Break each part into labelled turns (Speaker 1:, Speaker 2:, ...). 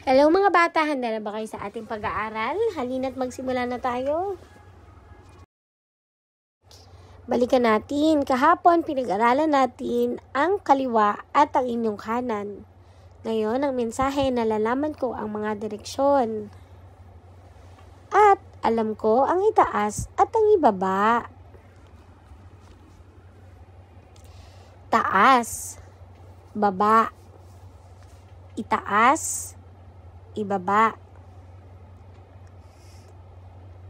Speaker 1: Hello mga bata, handa na ba kayo sa ating pag-aaral? Halina't magsimula na tayo. Balikan natin, kahapon pinag-aralan natin ang kaliwa at ang inyong kanan. Ngayon, ang mensahe, nalalaman ko ang mga direksyon. At alam ko ang itaas at ang ibaba. Taas, baba, itaas, ibaba.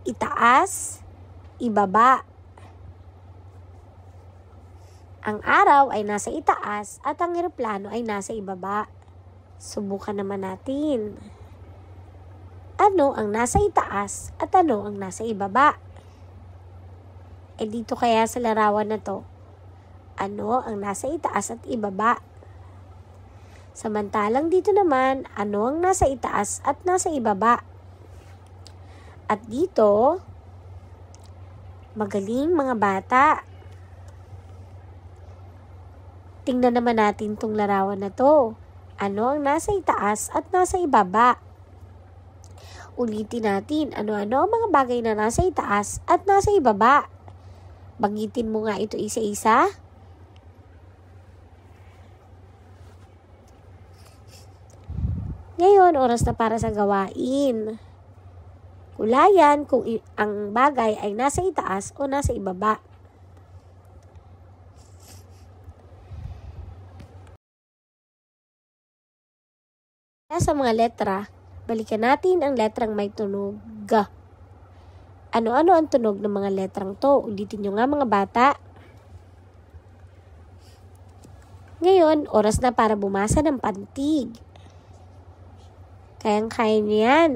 Speaker 1: Itaas, ibaba. Ang araw ay nasa itaas at ang eroplano ay nasa ibaba. Subukan naman natin. Ano ang nasa itaas at ano ang nasa ibaba? Dito kaya sa larawan na to, ano ang nasa itaas at ibaba? Samantalang dito naman, ano ang nasa itaas at nasa ibaba? At dito, magaling mga bata. Tingnan naman natin tong larawan na to. Ano ang nasa itaas at nasa ibaba? Ulitin natin, ano-ano ang mga bagay na nasa itaas at nasa ibaba? Banggitin mo nga ito isa-isa. Ngayon, oras na para sa gawain. Kulayan kung ang bagay ay nasa itaas o nasa ibaba. Sa mga letra, balikan natin ang letrang may tunog G. Ano-ano ang tunog ng mga letrang to? Ulitin nyo nga mga bata. Ngayon, oras na para bumasa ng pantig. Kayang-kaya niyo yan.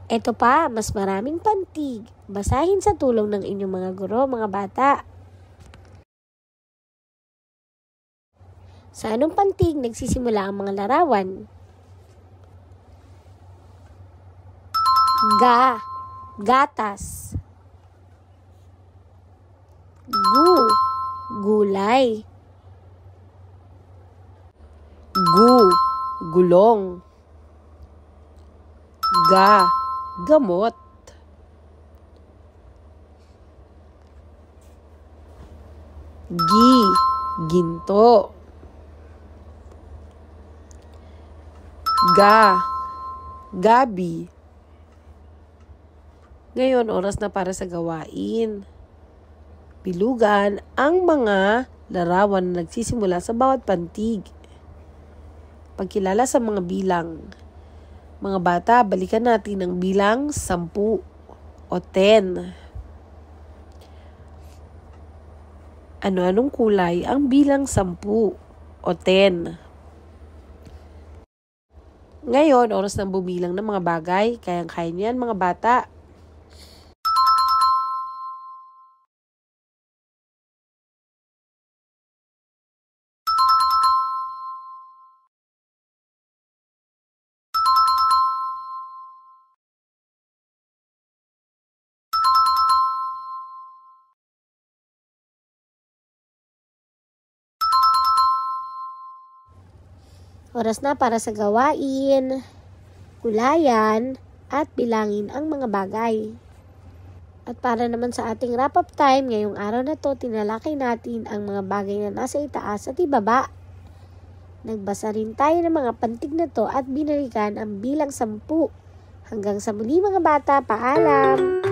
Speaker 1: Ito pa, mas maraming pantig. Basahin sa tulong ng inyong mga guro, mga bata. Sa anong pantig nagsisimula ang mga larawan? Ga, gatas. Gu, gulay.
Speaker 2: Gu, gulong. Ga, gamot. Gi, ginto. Ga, gabi. Ngayon, oras na para sa gawain. Bilugan ang mga larawan na nagsisimula sa bawat pantig. Pagkilala sa mga bilang. Mga bata, balikan natin ang bilang 10 o 10. Ano-anong kulay ang bilang 10 o 10? Ngayon, oras ng bumilang ng mga bagay. Kayang-kaya niyan mga bata.
Speaker 1: Oras na para sa gawain, kulayan, at bilangin ang mga bagay. At para naman sa ating wrap-up time, ngayong araw na to, tinalakay natin ang mga bagay na nasa itaas at ibaba. Nagbasa rin tayo ng mga pantig na to at binalikan ang bilang 10. Hanggang sa muli mga bata, paalam!